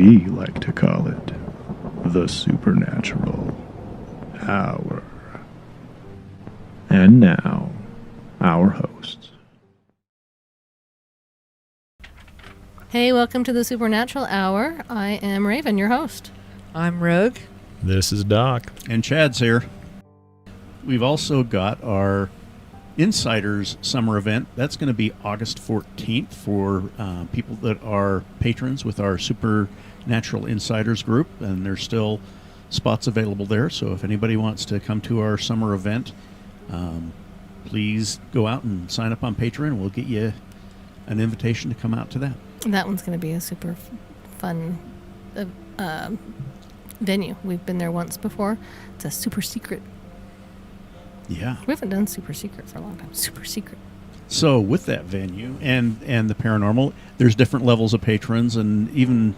we like to call it the Supernatural Hour. And now, our hosts. Hey, welcome to the Supernatural Hour. I am Ravyn, your host. I'm Rogue. This is Doc. And Chad's here. We've also got our Insiders Summer event. That's going to be August 14th for people that are patrons with our Supernatural Insiders group. And there's still spots available there. So if anybody wants to come to our summer event, please go out and sign up on Patreon. We'll get you an invitation to come out to that. That one's going to be a super fun venue. We've been there once before. It's a super secret. Yeah. We haven't done super secret for a long time. Super secret. So with that venue and the paranormal, there's different levels of patrons, and even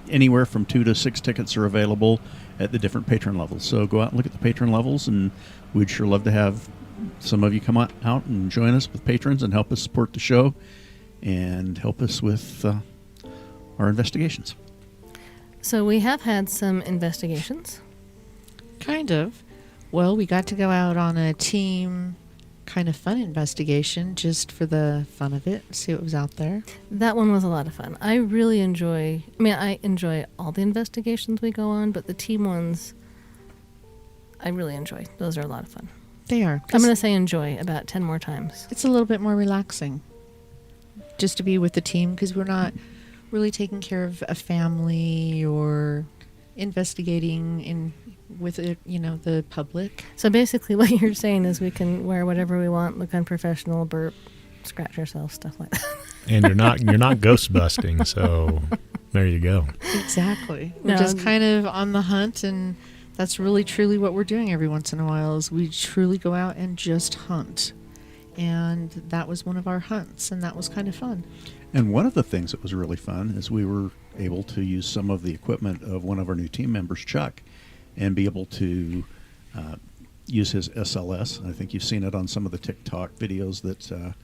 anywhere from 2 to 6 tickets are available at the different patron levels. So go out and look at the patron levels, and we'd sure love to have some of you come out and join us with patrons and help us support the show and help us with our investigations. So we have had some investigations. Kind of. Well, we got to go out on a team kind of fun investigation just for the fun of it, see what was out there. That one was a lot of fun. I enjoy all the investigations we go on, but the team ones, I really enjoy. Those are a lot of fun. They are. I'm going to say enjoy about 10 more times. It's a little bit more relaxing just to be with the team because we're not really taking care of a family or investigating with it, the public. So basically what you're saying is we can wear whatever we want, look unprofessional, burp, scratch ourselves, stuff like that. And you're not ghost busting, so there you go. Exactly. We're just kind of on the hunt, and that's really truly what we're doing every once in a while is we truly go out and just hunt. And that was one of our hunts, and that was kind of fun. And one of the things that was really fun is we were able to use some of the equipment of one of our new team members, Chuck, and be able to use his SLS. I think you've seen it on some of the TikTok videos that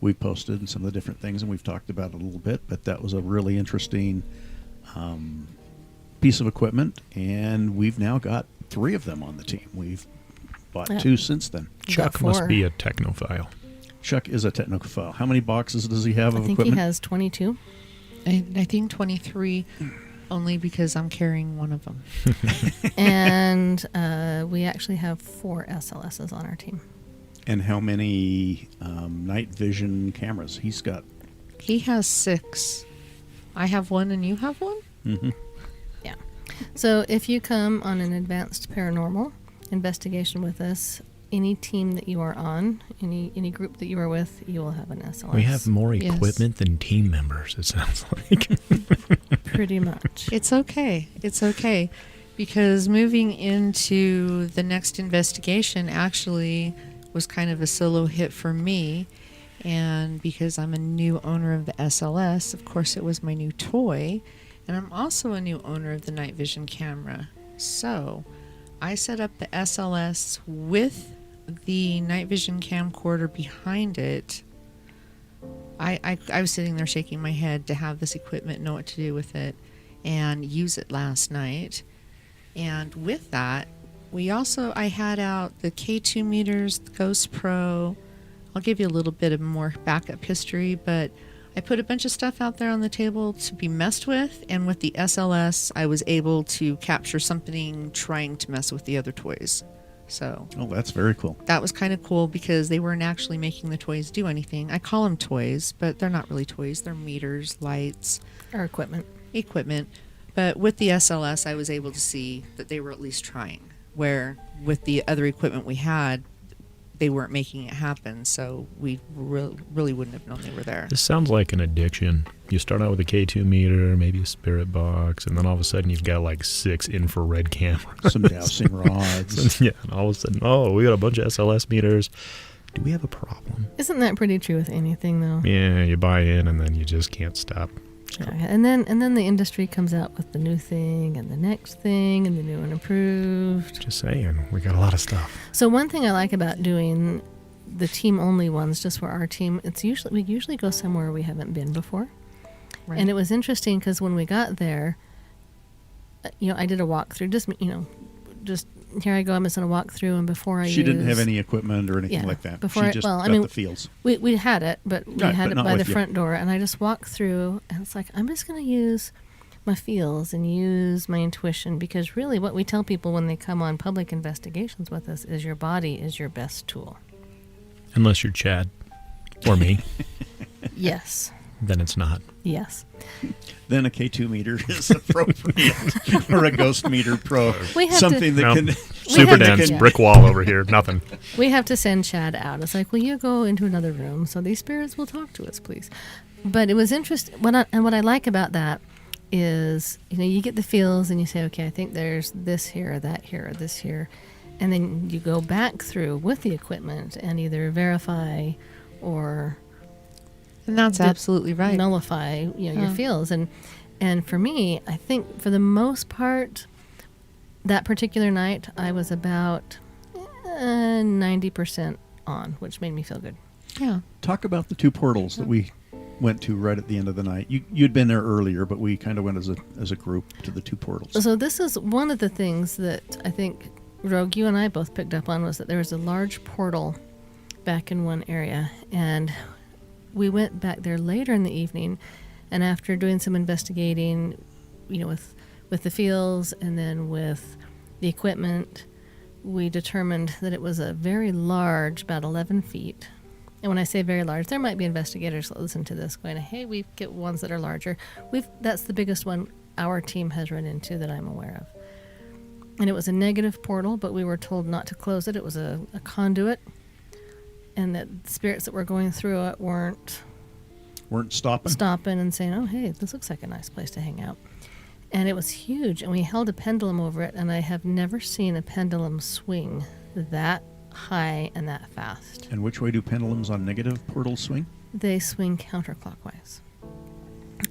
we posted and some of the different things, and we've talked about it a little bit, but that was a really interesting piece of equipment, and we've now got 3 of them on the team. We've bought 2 since then. Chuck must be a technophile. Chuck is a technophile. How many boxes does he have of equipment? I think he has 22. I think 23, only because I'm carrying one of them. And we actually have 4 SLSs on our team. And how many night vision cameras he's got? He has 6. I have 1 and you have 1? Mm-hmm. Yeah. So if you come on an advanced paranormal investigation with us, any team that you are on, any group that you are with, you will have an SLS. We have more equipment than team members, it sounds like. Pretty much. It's okay. It's okay. Because moving into the next investigation actually was kind of a solo hit for me. And because I'm a new owner of the SLS, of course it was my new toy. And I'm also a new owner of the night vision camera. So I set up the SLS with the night vision camcorder behind it. I was sitting there shaking my head to have this equipment, know what to do with it, and use it last night. And with that, I had out the K2 meters, the Ghost Pro. I'll give you a little bit of more backup history, but I put a bunch of stuff out there on the table to be messed with, and with the SLS, I was able to capture something trying to mess with the other toys. So, that's very cool. That was kind of cool because they weren't actually making the toys do anything. I call them toys, but they're not really toys. They're meters, lights. Or equipment. But with the SLS, I was able to see that they were at least trying. Where with the other equipment we had, they weren't making it happen, so we really wouldn't have known they were there. This sounds like an addiction. You start out with a K2 meter, maybe a spirit box, and then all of a sudden you've got like 6 infrared cameras. Some dowsing rods. Yeah, and all of a sudden, we got a bunch of SLS meters. Do we have a problem? Isn't that pretty true with anything, though? Yeah, you buy in and then you just can't stop. Yeah, and then the industry comes out with the new thing and the next thing and the new and improved. Just saying, we got a lot of stuff. So one thing I like about doing the team only ones, just for our team, we usually go somewhere we haven't been before. Right. And it was interesting because when we got there, I did a walkthrough. Just here I go. I'm just going to walk through, and before I She didn't have any equipment or anything like that. Before She just got the feels. we had it, but we Right, had but it not by the with you. front door, and I just walked through, and it's like I'm just going to use my feels and use my intuition, because really what we tell people when they come on public investigations with us is your body is your best tool. Unless you're Chad or me, Yes. then it's not. Yes. Then a K2 meter is appropriate, or a ghost meter pro. We have Something to, that No. can. Super have to- dense yeah. brick wall over here. Nothing. we have to send Chad out. It's like, will you go into another room so these spirits will talk to us, please? But it was interesting. What I like about that is, you get the feels and you say, okay, I think there's this here, or that here, or this here. And then you go back through with the equipment and either verify or And that's absolutely right. nullify, your feels. And for me, I think for the most part, that particular night, I was about 90% on, which made me feel good. Yeah. Talk about the 2 portals that we went to right at the end of the night. You'd been there earlier, but we kind of went as a group to the 2 portals. So this is one of the things that I think, Rogue, you and I both picked up on, was that there was a large portal back in one area. And we went back there later in the evening, and after doing some investigating, with the feels and then with the equipment, we determined that it was a very large, about 11 feet. And when I say very large, there might be investigators that listen to this going, hey, we get ones that are larger. That's the biggest one our team has run into that I'm aware of. And it was a negative portal, but we were told not to close it. It was a conduit, and that spirits that were going through it weren't stopping and saying, oh, hey, this looks like a nice place to hang out. And it was huge, and we held a pendulum over it, and I have never seen a pendulum swing that high and that fast. And which way do pendulums on negative portals swing? They swing counterclockwise.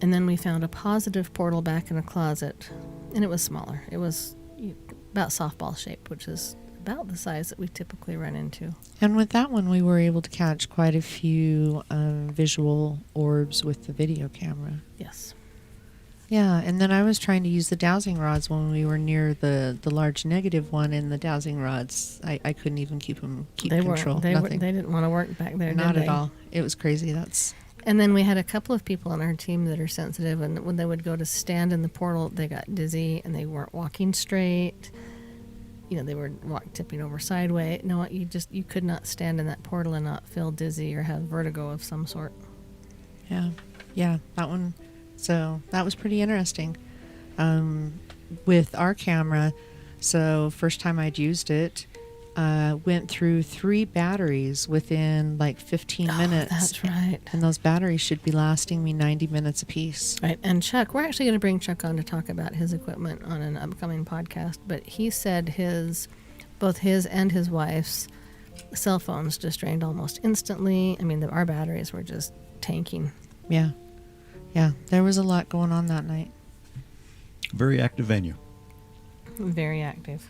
And then we found a positive portal back in a closet, and it was smaller. It was about softball shaped, which is about the size that we typically run into. And with that one, we were able to catch quite a few visual orbs with the video camera. Yes. Yeah, and then I was trying to use the dowsing rods when we were near the large negative one, and the dowsing rods, I couldn't even keep control. They Nothing. didn't want to work back there, Not did at they? all. It was crazy. And then we had a couple of people on our team that are sensitive, and when they would go to stand in the portal, they got dizzy and they weren't walking straight. They were tipping over sideways. No, you could not stand in that portal and not feel dizzy or have vertigo of some sort. Yeah, that one. So that was pretty interesting. With our camera, so first time I'd used it, went through 3 batteries within like 15 minutes. That's right. And those batteries should be lasting me 90 minutes apiece. Right. And Chuck, we're actually going to bring Chuck on to talk about his equipment on an upcoming podcast. But he said both his and his wife's cell phones just drained almost instantly. I mean, our batteries were just tanking. Yeah. Yeah. There was a lot going on that night. Very active venue. Very active.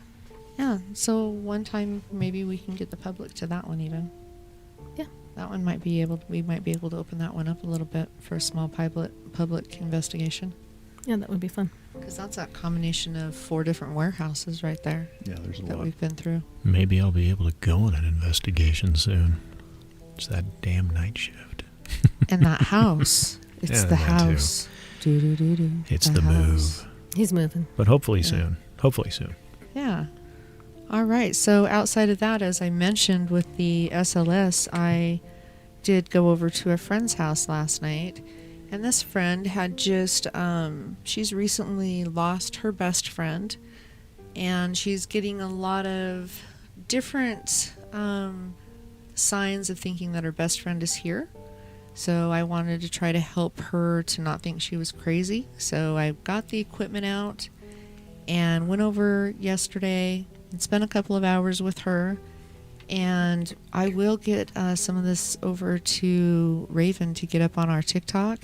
Yeah. So one time maybe we can get the public to that one even. Yeah. That one we might be able to open that one up a little bit for a small public investigation. Yeah, that would be fun. Because that's a combination of 4 different warehouses right there Yeah, there's a that lot. we've been through. Maybe I'll be able to go on an investigation soon. It's that damn night shift. And that house. It's Yeah, the that too. house. Do. It's the move. He's moving. But hopefully soon. Hopefully soon. Yeah. All right. So outside of that, as I mentioned with the SLS, I did go over to a friend's house last night. And this friend had just, she's recently lost her best friend. And she's getting a lot of different signs of thinking that her best friend is here. So I wanted to try to help her to not think she was crazy. So I got the equipment out and went over yesterday and spent a couple of hours with her. And I will get some of this over to Ravyn to get up on our TikTok.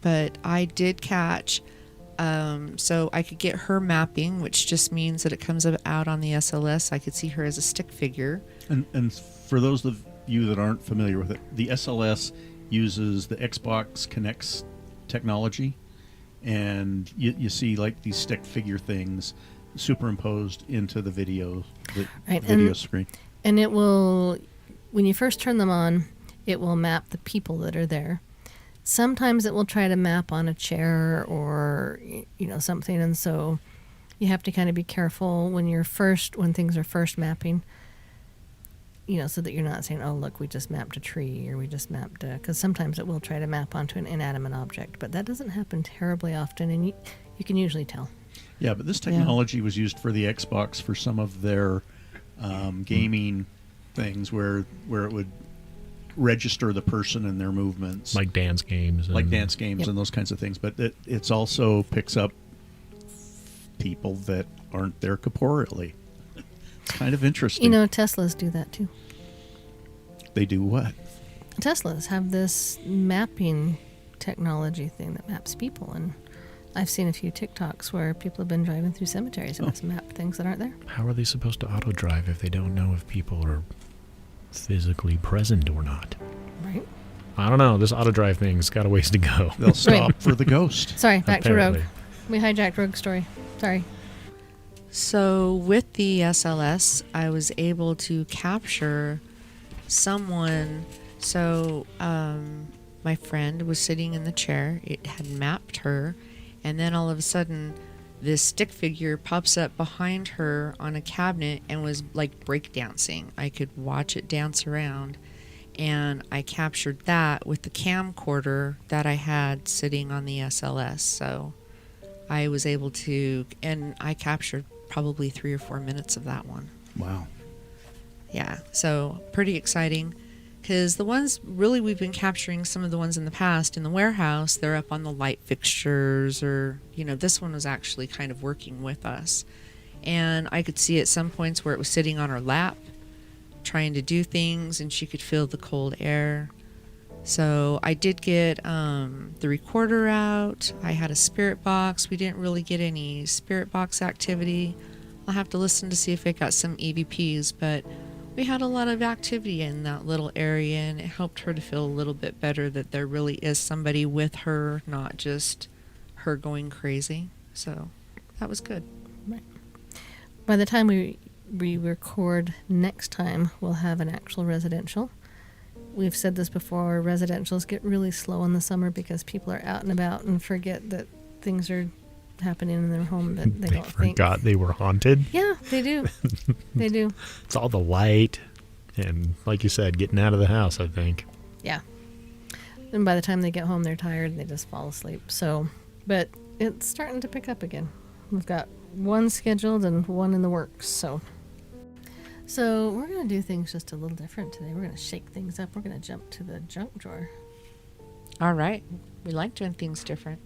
But I did catch, so I could get her mapping, which just means that it comes out on the SLS. I could see her as a stick figure. And for those of you that aren't familiar with it, the SLS uses the Xbox Connect's technology, and you see like these stick figure things superimposed into the video Right, video screen. And it will, when you first turn them on, it will map the people that are there. Sometimes it will try to map on a chair or, something. And so you have to kind of be careful when things are first mapping, so that you're not saying, oh, look, we just mapped a tree or we just mapped because sometimes it will try to map onto an inanimate object, but that doesn't happen terribly often. And you can usually tell. Yeah, but this technology was used for the Xbox for some of their gaming things where it would register the person and their movements, like dance games, Yep. and those kinds of things. But it's also picks up people that aren't there corporeally. It's kind of interesting. Teslas do that too. They do what? Teslas have this mapping technology thing that maps people, and I've seen a few TikToks where people have been driving through cemeteries and it's mapped things that aren't there. How are they supposed to auto drive if they don't know if people are physically present or not? Right. I don't know. This auto drive thing's got a ways to go. They'll stop for the ghost. Sorry, back Apparently. to Rogue. We hijacked Rogue's story. Sorry. So with the SLS, I was able to capture someone. So my friend was sitting in the chair. It had mapped her. And then all of a sudden, this stick figure pops up behind her on a cabinet and was like breakdancing. I could watch it dance around. And I captured that with the camcorder that I had sitting on the SLS. So I was able to, and I captured probably 3 or 4 minutes of that one. Wow. Yeah, so pretty exciting. Because the ones, really, we've been capturing some of the ones in the past in the warehouse. They're up on the light fixtures, or, this one was actually kind of working with us. And I could see at some points where it was sitting on her lap, trying to do things, and she could feel the cold air. So I did get the recorder out. I had a spirit box. We didn't really get any spirit box activity. I'll have to listen to see if it got some EVPs, but we had a lot of activity in that little area, and it helped her to feel a little bit better that there really is somebody with her, not just her going crazy. So that was good. Right. By the time we record next time, we'll have an actual residential. We've said this before, residentials get really slow in the summer because people are out and about and forget that things are happening in their home that they don't think. Forgot they were haunted. Yeah, they do. They do. It's all the light and, like you said, getting out of the house, I think. Yeah. And by the time they get home, they're tired and they just fall asleep. So, but it's starting to pick up again. We've got one scheduled and one in the works. So we're going to do things just a little different today. We're going to shake things up. We're going to jump to the junk drawer. All right. We like doing things different.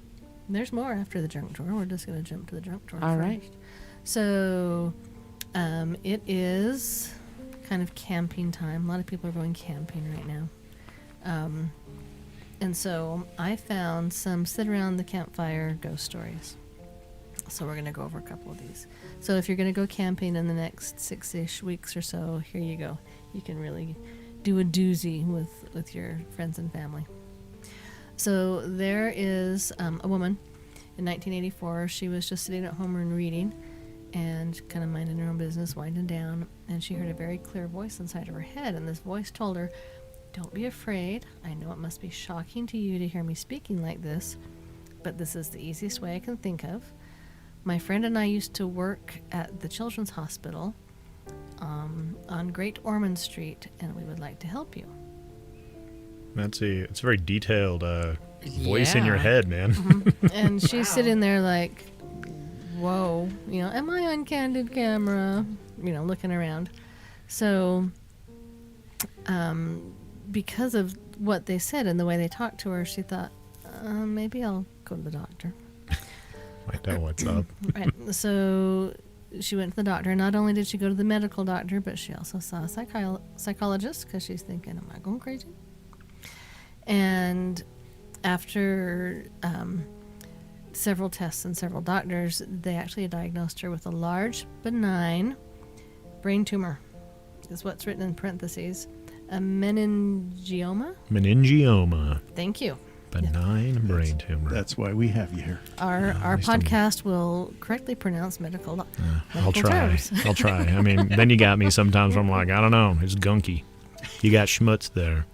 There's more after the junk drawer. We're just going to jump to the junk drawer All first. right. So it is kind of camping time. A lot of people are going camping right now. And so I found some sit around the campfire ghost stories. So we're going to go over a couple of these. So if you're going to go camping in the next 6-ish weeks or so, here you go. You can really do a doozy with your friends and family. So there is a woman in 1984. She was just sitting at home and reading and kind of minding her own business, winding down, and she heard a very clear voice inside of her head, and this voice told her, "Don't be afraid. I know it must be shocking to you to hear me speaking like this, but this is the easiest way I can think of. My friend and I used to work at the Children's Hospital on Great Ormond Street, and we would like to help you." It's a very detailed voice in your Yeah. head, man. Mm-hmm. And she's sitting there like, whoa, am I on candid camera? Looking around. So, because of what they said and the way they talked to her, she thought, maybe I'll go to the doctor. Find out what's up. Right. So she went to the doctor. Not only did she go to the medical doctor, but she also saw a psychologist because she's thinking, am I going crazy? And after several tests and several doctors, they actually diagnosed her with a large, benign brain tumor. Is what's written in parentheses. A meningioma. Meningioma. Thank you. Benign brain tumor. That's why we have you here. Our nice to meet podcast will correctly pronounce medical I'll try. terms. I'll try. I mean, then you got me sometimes where I'm like, I don't know. It's gunky. You got schmutz there.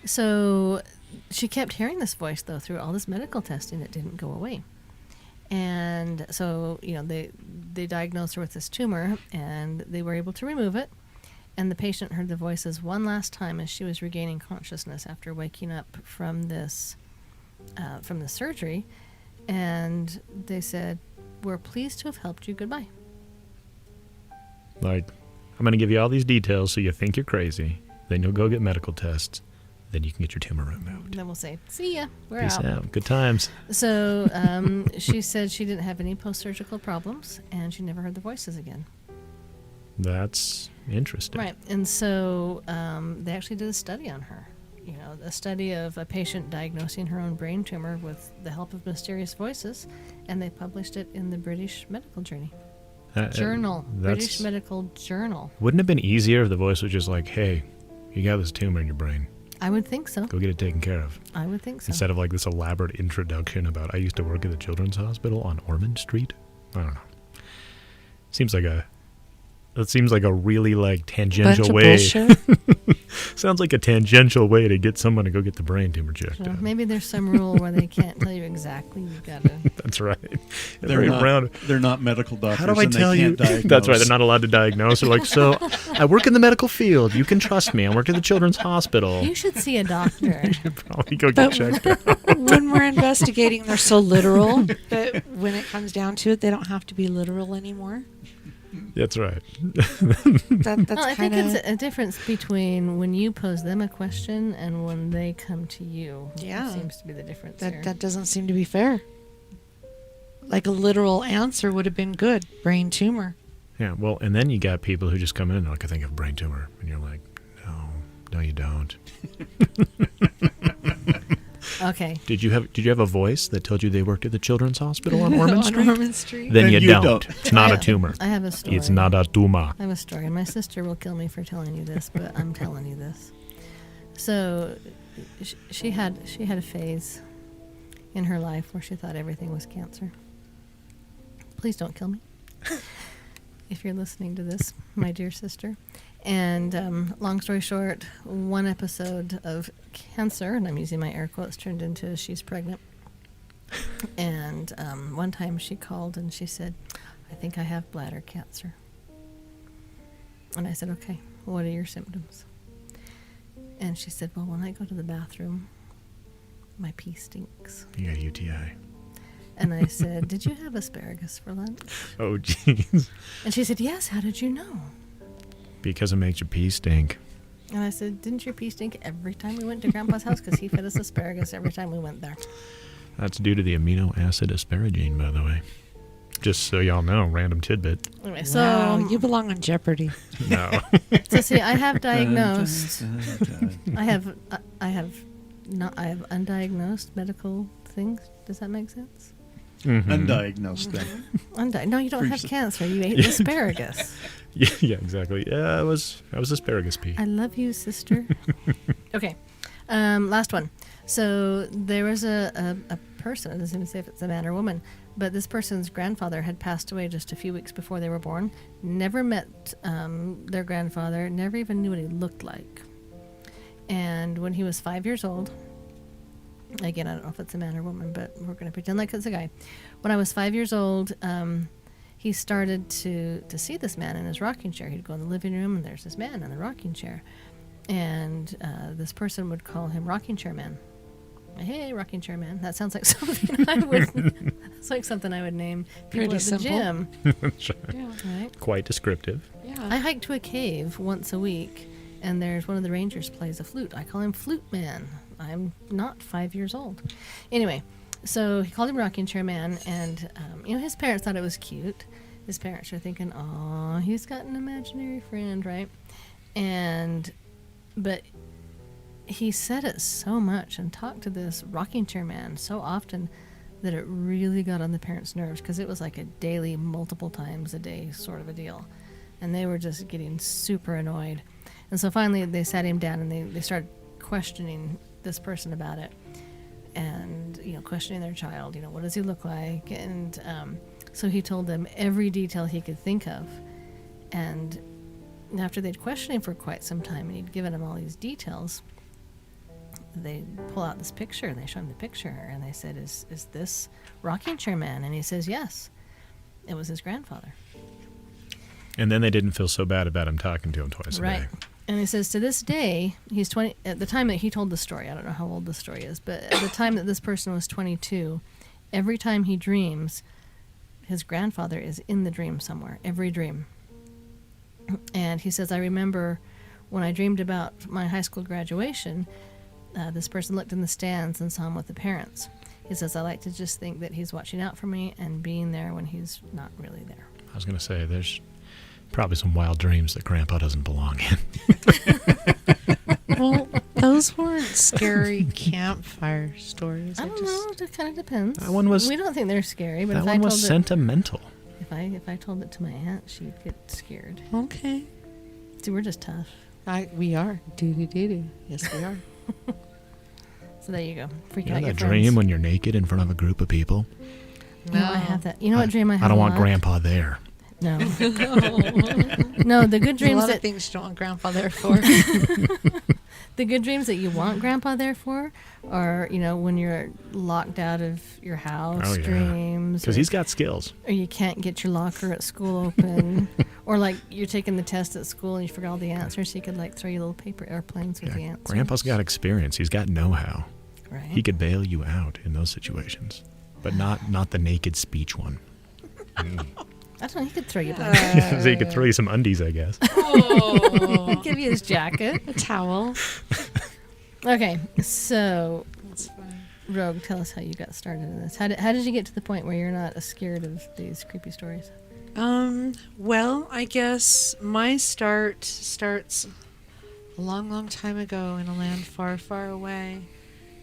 So she kept hearing this voice, though, through all this medical testing. It didn't go away. And so, they diagnosed her with this tumor, and they were able to remove it. And the patient heard the voices one last time as she was regaining consciousness after waking up from this, from the surgery. And they said, "We're pleased to have helped you. Goodbye." Like, I'm going to give you all these details so you think you're crazy. Then you'll go get medical tests. Then you can get your tumor removed. Then we'll say, "See ya. We're Peace out." out. Good times. So she said she didn't have any post-surgical problems, and she never heard the voices again. That's interesting. Right. And so they actually did a study on her. A study of a patient diagnosing her own brain tumor with the help of mysterious voices, and they published it in the British Medical Journal. British Medical Journal. Wouldn't it have been easier if the voice was just like, hey, you got this tumor in your brain. I would think so. Go get it taken care of. I would think so. Instead of like this elaborate introduction about I used to work at the Children's Hospital on Ormond Street. I don't know. That seems like a really like tangential way. Sounds like a tangential way to get someone to go get the brain tumor checked out. Maybe there's some rule where they can't tell you exactly. You've got to. That's right. They're not medical doctors. How do I tell you? Diagnose. That's right. They're not allowed to diagnose. They're like, so I work in the medical field. You can trust me. I work at the Children's Hospital. You should see a doctor. You should probably go get checked out. When we're investigating, they're so literal. But when it comes down to it, they don't have to be literal anymore. That's right. That's I think kind of... it's a difference between when you pose them a question and when they come to you. Yeah. That seems to be the difference here. That doesn't seem to be fair. Like a literal answer would have been good. Brain tumor. Yeah, well, and then you got people who just come in and like, I think I have a brain tumor. And you're like, no, you don't. Okay. Did you have a voice that told you they worked at the Children's Hospital on Ormond Street? On Ormond Street. Then you don't. don't. It's not a tumor. I have a story. It's not a tumor. I have a story, and my sister will kill me for telling you this, but I'm telling you this. So, she had a phase in her life where she thought everything was cancer. Please don't kill me if you're listening to this, my dear sister. And long story short, one episode of cancer, and I'm using my air quotes, turned into she's pregnant. And one time she called and she said, "I think I have bladder cancer." And I said, "Okay, what are your symptoms?" And she said, "Well, when I go to the bathroom, my pee stinks." You got a UTI. And I said, "Did you have asparagus for lunch?" Oh, jeez. And she said, "Yes, how did you know?" Because it makes your pee stink. And I said, "Didn't your pee stink every time we went to Grandpa's house? Because he fed us asparagus every time we went there." That's due to the amino acid asparagine, by the way. Just so y'all know, random tidbit. Anyway, Wow, so you belong on Jeopardy. No. so see, I have diagnosed. I have undiagnosed medical things. Does that make sense? Mhm. Undiagnosed then. No, you don't have cancer. You ate asparagus. Yeah, exactly. Yeah, I was asparagus pee. I love you, sister. Okay, last one. So there was a person. It doesn't even say if it's a man or woman, but this person's grandfather had passed away just a few weeks before they were born. Never met their grandfather. Never even knew what he looked like. And when he was 5 years old, again, I don't know if it's a man or woman, but we're going to pretend like it's a guy. When I was 5 years old, he started to see this man in his rocking chair. He'd go in the living room, and there's this man in the rocking chair. And this person would call him Rocking Chair Man. Hey, Rocking Chair Man. That sounds like something I would. That's like something I would name people Pretty at the simple. gym. Yeah. Right? Quite descriptive. Yeah. I hike to a cave once a week, and there's one of the rangers plays a flute. I call him Flute Man. I'm not 5 years old. Anyway, so he called him Rocking Chair Man, and his parents thought it was cute. His parents were thinking, "Aw, he's got an imaginary friend, right?" But he said it so much and talked to this rocking chair man so often that it really got on the parents' nerves, because it was like a daily, multiple times a day sort of a deal. And they were just getting super annoyed. And so finally they sat him down and they started questioning this person about it. and questioning their child. What does he look like? And so he told them every detail he could think of. And after they'd questioned him for quite some time, and he'd given them all these details, they pull out this picture, and they show him the picture, and they said, "Is this rocking chair man?" And he says, "Yes." It was his grandfather. And then they didn't feel so bad about him talking to him twice a day. Right. And he says to this day, he's 20. At the time that he told the story, I don't know how old the story is, but at the time that this person was 22, every time he dreams, his grandfather is in the dream somewhere, every dream. And he says, I remember when I dreamed about my high school graduation, this person looked in the stands and saw him with the parents. He says, I like to just think that he's watching out for me and being there when he's not really there. I was going to say, there's probably some wild dreams that Grandpa doesn't belong in. Well, those weren't scary campfire stories. I don't know. It kind of depends. That one was. We don't think they're scary, but That if I one told was it, sentimental. if I told it to my aunt, she'd get scared. Okay. See, we're just tough. We are. Doo-doo-doo-doo. Yes, we are. So there you go. Freak You know out your that friends. dream when you're naked in front of a group of people? No, I have that. You know what dream I have? I don't a want lot? Grandpa there. No. No, the good There's a dreams lot that of things you don't want Grandpa there for. the good dreams that you want Grandpa there for are, when you're locked out of your house, Oh, yeah. dreams. Because or- he's got skills. Or you can't get your locker at school open. Or like you're taking the test at school and you forgot all the answers, so you could like throw your little paper airplanes with the Yeah, answers. Grandpa's got experience. He's got know-how. Right. He could bail you out in those situations. But not the naked speech one. I don't know, he could throw you back. So he could throw you some undies, I guess. Oh, Give you his jacket. a towel. Okay, so That's fine. Rogue, tell us how you got started in this. How did you get to the point where you're not as scared of these creepy stories? Well, I guess my starts a long, long time ago in a land far, far away,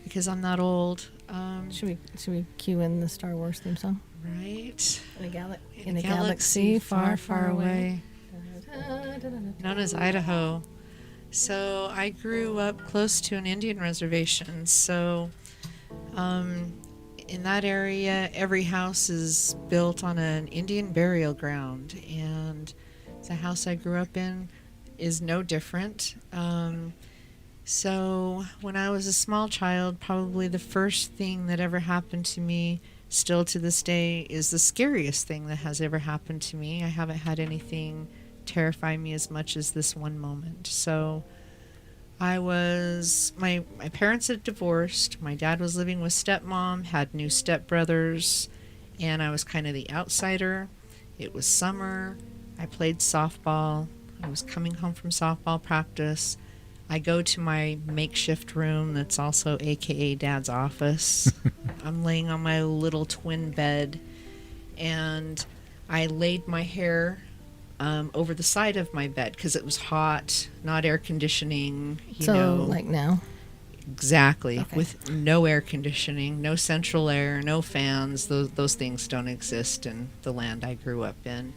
because I'm not old. Should we cue in the Star Wars theme song? Right. In a galaxy far, far away. Known as Idaho. So I grew up close to an Indian reservation. So in that area, every house is built on an Indian burial ground. And the house I grew up in is no different. So when I was a small child, probably the first thing that ever happened to me, still to this day, is the scariest thing that has ever happened to me. I haven't had anything terrify me as much as this one moment. So my parents had divorced. My dad was living with stepmom, had new stepbrothers, and I was kind of the outsider. It was summer. I played softball. I was coming home from softball practice. I go to my makeshift room that's also AKA Dad's office. I'm laying on my little twin bed, and I laid my hair over the side of my bed because it was hot, not air conditioning. Like now? Exactly. Okay. With no air conditioning, no central air, no fans. Those things don't exist in the land I grew up in.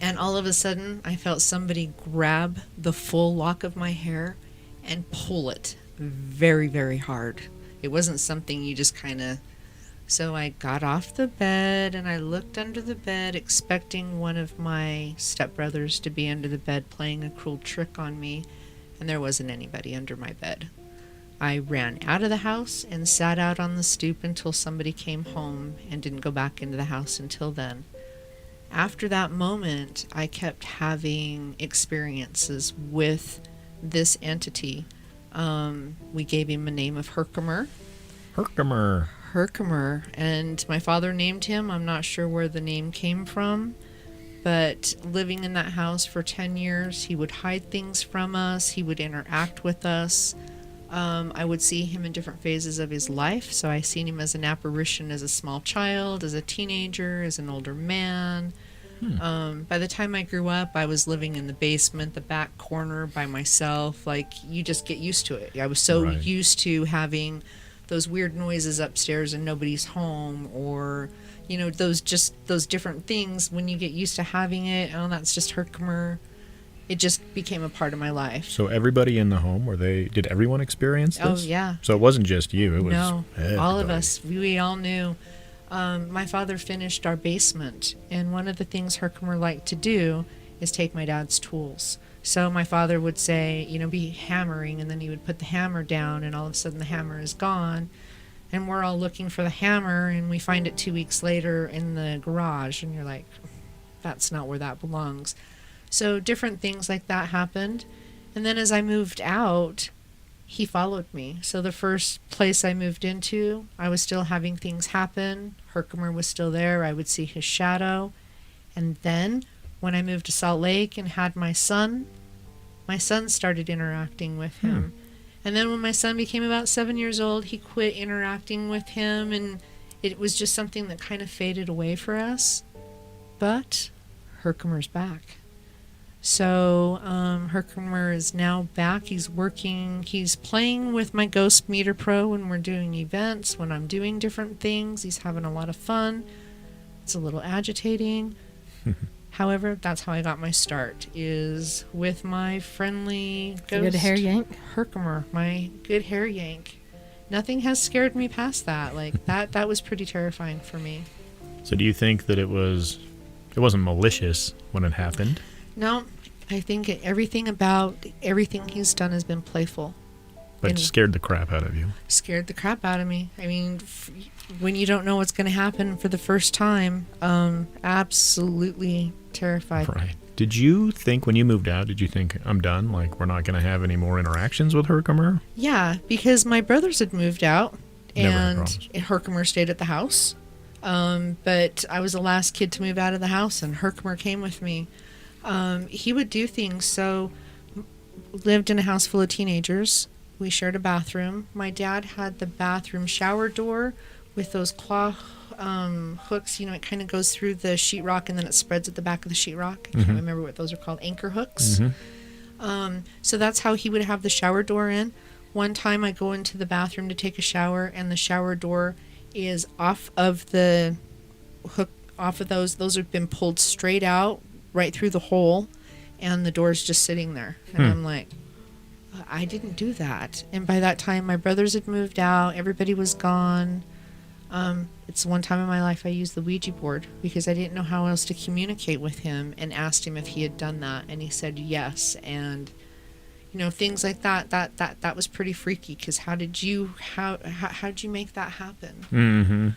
And all of a sudden, I felt somebody grab the full lock of my hair and pull it very, very hard. It wasn't something you just kind of... So I got off the bed and I looked under the bed, expecting one of my stepbrothers to be under the bed playing a cruel trick on me, and there wasn't anybody under my bed. I ran out of the house and sat out on the stoop until somebody came home, and didn't go back into the house until then. After that moment, I kept having experiences with this entity. We gave him a name of Herkimer. Herkimer, and my father named him. I'm not sure where the name came from, but living in that house for 10 years, he would hide things from us. He would interact with us. I would see him in different phases of his life. So I seen him as an apparition as a small child, as a teenager, as an older man. By the time I grew up, I was living in the basement, the back corner by myself. Like, you just get used to it. I was so Right. used to having those weird noises upstairs and nobody's home, or those different things. When you get used to having it, oh, that's just Herkimer. it just became a part of my life. So everybody in the home, did everyone experience this? Oh, yeah. So it wasn't just you, it was No, all of everybody. us. We all knew. My father finished our basement, and one of the things Herkimer liked to do is take my dad's tools. So my father would say, be hammering, and then he would put the hammer down, and all of a sudden the hammer is gone. And we're all looking for the hammer, and we find it 2 weeks later in the garage, and you're like, that's not where that belongs. So different things like that happened. And then as I moved out, he followed me. So the first place I moved into, I was still having things happen. Herkimer was still there. I would see his shadow. And then when I moved to Salt Lake and had my son started interacting with him. And then when my son became about 7 years old, he quit interacting with him, and it was just something that kind of faded away for us. But Herkimer's back. So Herkimer is now back. He's working. He's playing with my Ghost Meter Pro when we're doing events, when I'm doing different things. He's having a lot of fun. It's a little agitating. However, that's how I got my start, is with my friendly ghost. Good hair yank. Herkimer, my good hair yank. Nothing has scared me past that. Like that was pretty terrifying for me. So do you think that it wasn't malicious when it happened? No, I think everything he's done has been playful. But And scared the crap out of you. scared the crap out of me. I mean, when you don't know what's going to happen for the first time, absolutely terrified. Right. Did you think when you moved out, did you think, I'm done? Like, we're not going to have any more interactions with Herkimer? Yeah, because my brothers had moved out, Never had and problems. Herkimer stayed at the house. But I was the last kid to move out of the house, and Herkimer came with me. He would do things. So, lived in a house full of teenagers. We shared a bathroom. My dad had the bathroom shower door with those claw hooks. It kind of goes through the sheetrock and then it spreads at the back of the sheetrock. I can't remember what those are called. Anchor hooks. So that's how he would have the shower door in. One time I go into the bathroom to take a shower, and the shower door is off of the hook, off of those. Those have been pulled straight out right through the hole, and the door's just sitting there. And I'm like, I didn't do that. And by that time, my brothers had moved out. Everybody was gone. It's one time in my life I used the Ouija board because I didn't know how else to communicate with him, and asked him if he had done that. And he said yes. And, things like that, that was pretty freaky, because how did you make that happen? Mm-hmm.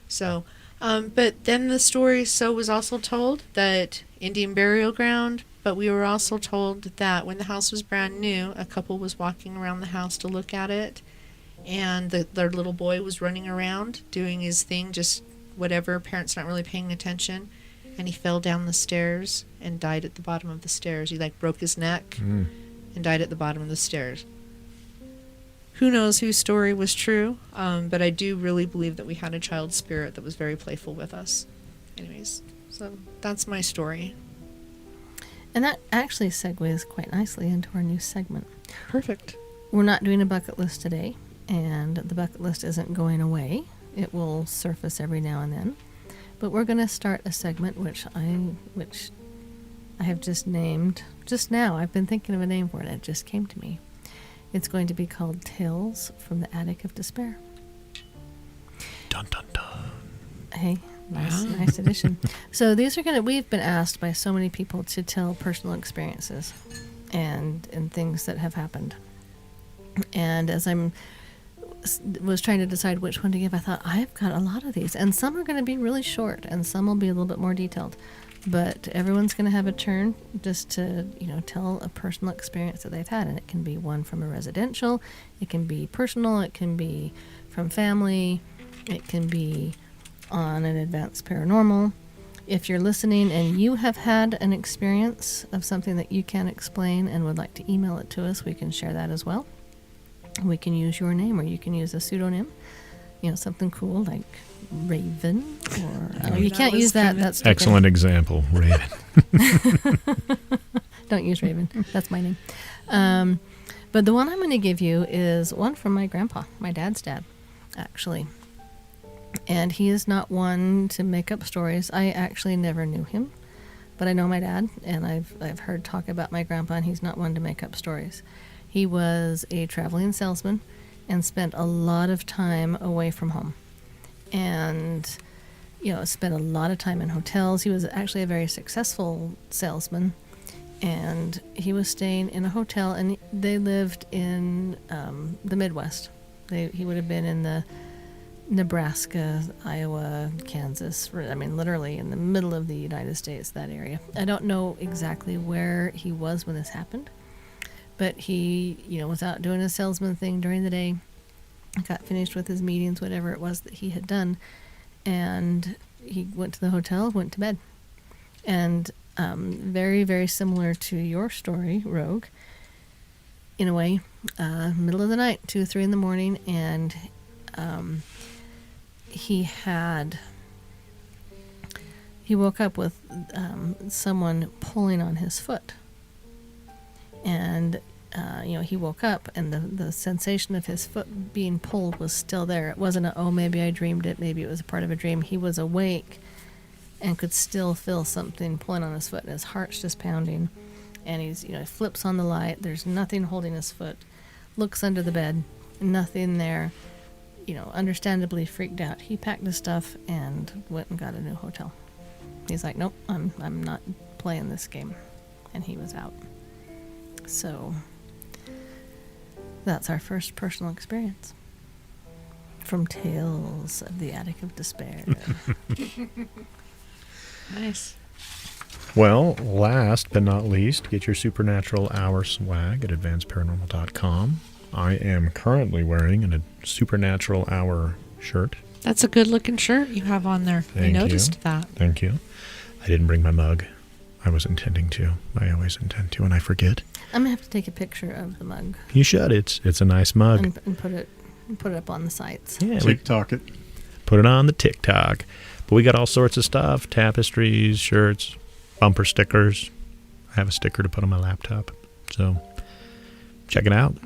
So, but then the story was also told that Indian burial ground, but we were also told that when the house was brand new, a couple was walking around the house to look at it, and their little boy was running around doing his thing, just whatever, parents not really paying attention, and he fell down the stairs and died at the bottom of the stairs. He broke his neck and died at the bottom of the stairs. Who knows whose story was true, but I do really believe that we had a child spirit that was very playful with us. Anyways, so that's my story. And that actually segues quite nicely into our new segment. Perfect. We're not doing a bucket list today, and the bucket list isn't going away. It will surface every now and then. But we're going to start a segment which I have just named just now. I've been thinking of a name for it. It just came to me. It's going to be called Tales from the Attic of Despair. Dun, dun, dun. Hey, nice addition. So we've been asked by so many people to tell personal experiences and things that have happened. And as was trying to decide which one to give, I thought, I've got a lot of these. And some are going to be really short, and some will be a little bit more detailed. But everyone's going to have a turn just to, tell a personal experience that they've had. And it can be one from a residential, it can be personal, it can be from family, it can be on an advanced paranormal. If you're listening and you have had an experience of something that you can't explain and would like to email it to us, we can share that as well. We can use your name, or you can use a pseudonym, something cool like Ravyn, or you can't use that. That's Excellent example, Ravyn. Don't use Ravyn. That's my name. But the one I'm going to give you is one from my grandpa, my dad's dad, actually. And he is not one to make up stories. I actually never knew him, but I know my dad, and I've heard talk about my grandpa, and he's not one to make up stories. He was a traveling salesman and spent a lot of time away from home, and spent a lot of time in hotels. He was actually a very successful salesman, and he was staying in a hotel, and they lived in the Midwest. He would have been in the Nebraska, Iowa, Kansas, literally in the middle of the United States, that area. I don't know exactly where he was when this happened, but he, was out doing a salesman thing during the day, got finished with his meetings, whatever it was that he had done, and he went to the hotel, went to bed. And very, very similar to your story, Rogue, in a way, middle of the night, 2 or 3 in the morning, and he woke up with someone pulling on his foot. And he woke up, and the sensation of his foot being pulled was still there. It wasn't maybe I dreamed it, maybe it was a part of a dream. He was awake and could still feel something pulling on his foot, and his heart's just pounding. And he's, flips on the light. There's nothing holding his foot. Looks under the bed, nothing there. Understandably freaked out. He packed his stuff and went and got a new hotel. He's like, nope, I'm not playing this game. And he was out. So that's our first personal experience from Tales of the Attic of Despair. Nice. Well, last but not least, get your Supernatural Hour swag at advancedparanormal.com. I am currently wearing a Supernatural Hour shirt. That's a good looking shirt you have on there. Thank I noticed that. Thank you. I didn't bring my mug. I was intending to. I always intend to, and I forget. I'm gonna have to take a picture of the mug. You should. It's a nice mug. And put it up on the sites. Yeah, TikTok it. Put it on the TikTok. But we got all sorts of stuff: tapestries, shirts, bumper stickers. I have a sticker to put on my laptop. So check it out.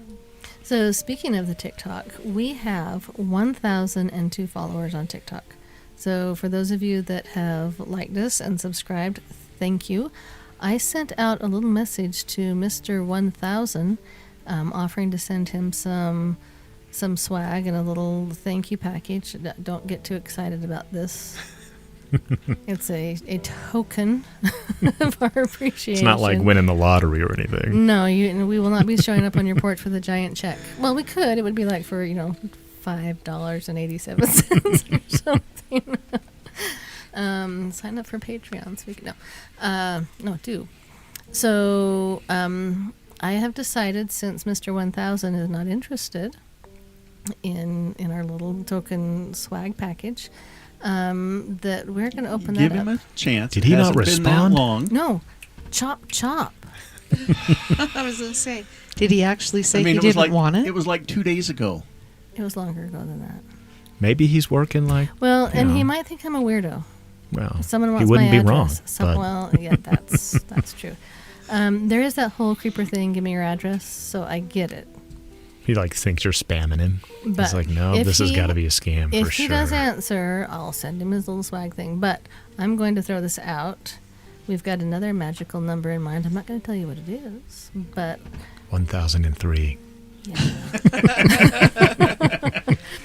So speaking of the TikTok, we have 1,002 followers on TikTok. So for those of you that have liked us and subscribed, thank you. I sent out a little message to Mr. 1000 offering to send him some swag and a little thank you package. Don't get too excited about this. It's a token of our appreciation. It's not like winning the lottery or anything. No, we will not be showing up on your porch with a giant check. Well, we could. It would be like for, $5.87 or something. Sign up for Patreon so we can, do. So I have decided, since Mr. 1000 is not interested in our little token swag package, that we're going to open that up. Give him a chance. Did he not respond? Been that long. No. Chop. I was going to say, did he actually say he it was didn't want it? It was like 2 days ago. It was longer ago than that. Maybe he's working Well, and he might think I'm a weirdo. Well, Someone wants he wouldn't my be address. wrong. Well, yeah, that's true. There is that whole creeper thing, give me your address, so I get it. He thinks you're spamming him. But he's like, no, this has got to be a scam for sure. If he does answer, I'll send him his little swag thing. But I'm going to throw this out. We've got another magical number in mind. I'm not going to tell you what it is, but 1003. yeah.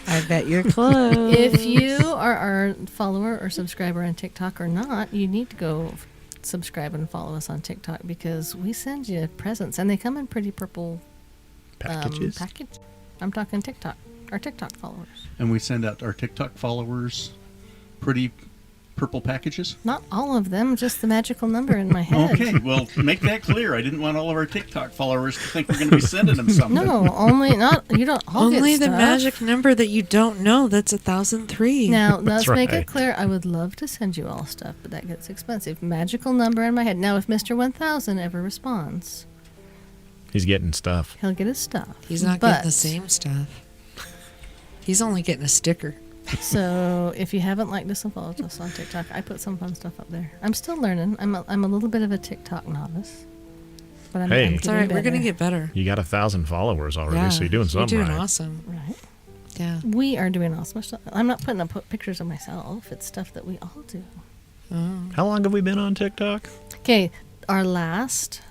I bet you're close. If you are our follower or subscriber on TikTok or not, you need to go subscribe and follow us on TikTok, because we send you presents, and they come in pretty purple Packages? package. I'm talking TikTok, our TikTok followers. And we send out our TikTok followers pretty purple packages? Not all of them, just the magical number in my head. Okay, well, make that clear. I didn't want all of our TikTok followers to think we're going to be sending them something. No, only you don't all Only get the stuff. magic number that you don't know. That's 1003. Now, let's make right. it clear. I would love to send you all stuff, but that gets expensive. Magical number in my head. Now, if Mr. 1000 ever responds, He's getting stuff. he'll get his stuff. He's not getting the same stuff. He's only getting a sticker. So if you haven't liked us and followed us on TikTok, I put some fun stuff up there. I'm still learning. I'm a little bit of a TikTok novice. But I'm Hey. I'm It's all right. getting We're going to better. get better. You got 1,000 followers already, so you're doing something You're doing right. awesome. Right. Yeah. We are doing awesome stuff. I'm not putting up pictures of myself. It's stuff that we all do. How long have we been on TikTok? Okay, our last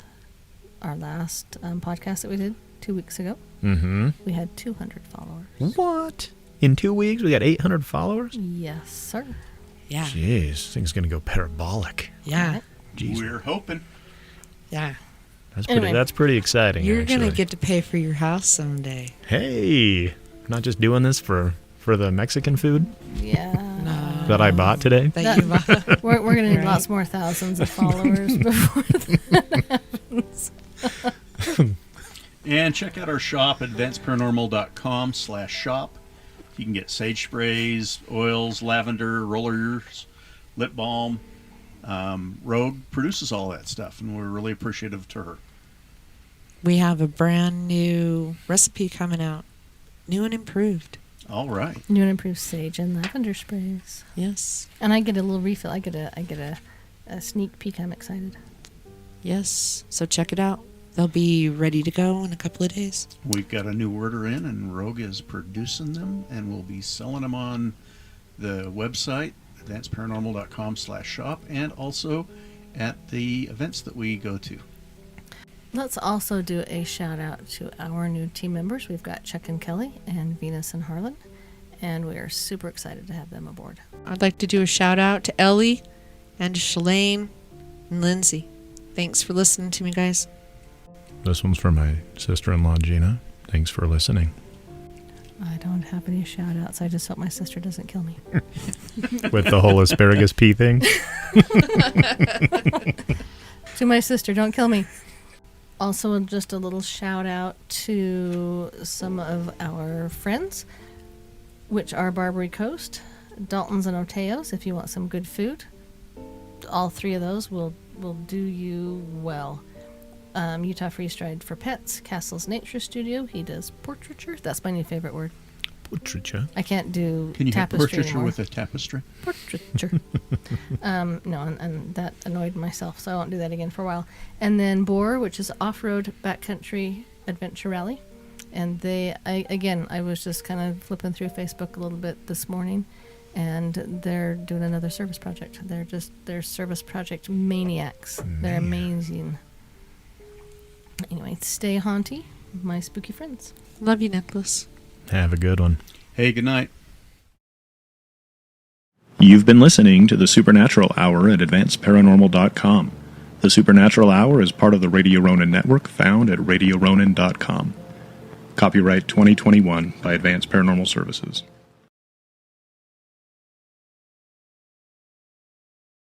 podcast that we did 2 weeks ago, Mm-hmm. we had 200 followers. What? In 2 weeks, we got 800 followers? Yes, sir. Yeah. Jeez, this thing's going to go parabolic. Yeah. Jeez. We're hoping. Yeah. Anyway. That's pretty exciting, You're going to actually. get to pay for your house someday. Hey, not just doing this for the Mexican food Yeah. No. that I bought today. That you bought. We're going to need Right. lots more thousands of followers before that happens. And check out our shop at advanceparanormal.com/shop. You can get sage sprays, oils, lavender, rollers, lip balm. Rogue produces all that stuff, and we're really appreciative to her. We have a brand new recipe coming out. New and improved. All right. New and improved sage and lavender sprays. Yes. And I get a little refill. I get a sneak peek. I'm excited. Yes. So check it out. They'll be ready to go in a couple of days. We've got a new order in, and Rogue is producing them, and we'll be selling them on the website, advanceparanormal.com/shop, and also at the events that we go to. Let's also do a shout out to our new team members. We've got Chuck and Kelly and Venus and Harlan, and we are super excited to have them aboard. I'd like to do a shout out to Ellie and to Shalane and Lindsay. Thanks for listening to me, guys. This one's for my sister-in-law, Gina. Thanks for listening. I don't have any shout outs. I just hope my sister doesn't kill me. With the whole asparagus pea thing. To my sister, don't kill me. Also, just a little shout out to some of our friends, which are Barbary Coast, Dalton's and Oteos, if you want some good food. All three of those will do you well. Utah Freeze-Dried for Pets, Castle's Nature Studio. He does portraiture. That's my new favorite word. Portraiture. I can't do Can you have tapestry portraiture anymore. with a tapestry? Portraiture. No, and that annoyed myself, so I won't do that again for a while. And then Boar, which is off-road backcountry adventure rally. And I was just kind of flipping through Facebook a little bit this morning, and they're doing another service project. They're service project maniacs. They're amazing. Anyway, stay haunty, my spooky friends. Love you, Nicholas. Have a good one. Hey, good night. You've been listening to the Supernatural Hour at AdvancedParanormal.com. The Supernatural Hour is part of the Radio Ronin network found at RadioRonin.com. Copyright 2021 by Advanced Paranormal Services.